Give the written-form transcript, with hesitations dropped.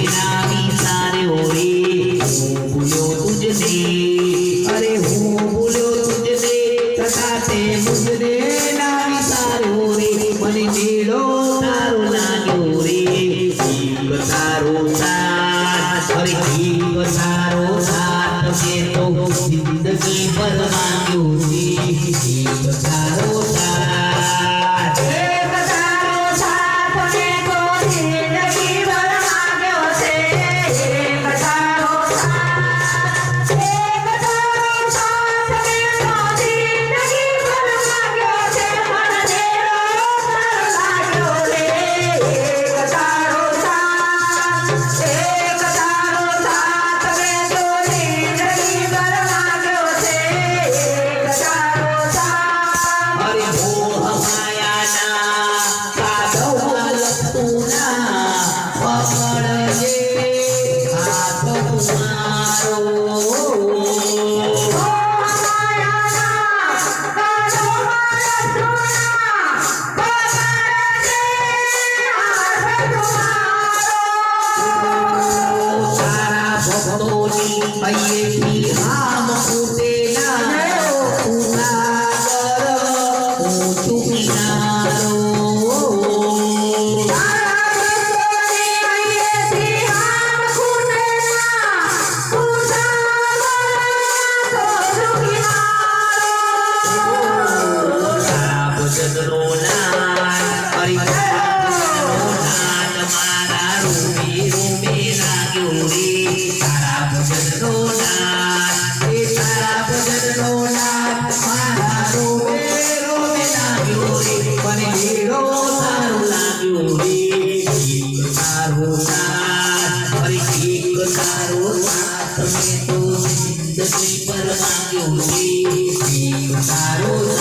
ના વિચાર્યો રે હું ભૂલ્યો તુજને અરે હું ભૂલ્યો તુજને છતાં તે મુજને ના વિચાર્યો રે મને મેળો તારો લાગ્યો રે જીવ તારો સાથ અરે જીવ તારો સાથ મેં તો જિંદગી પર માંગ્યો રે જીવ તારો સાથ Taruh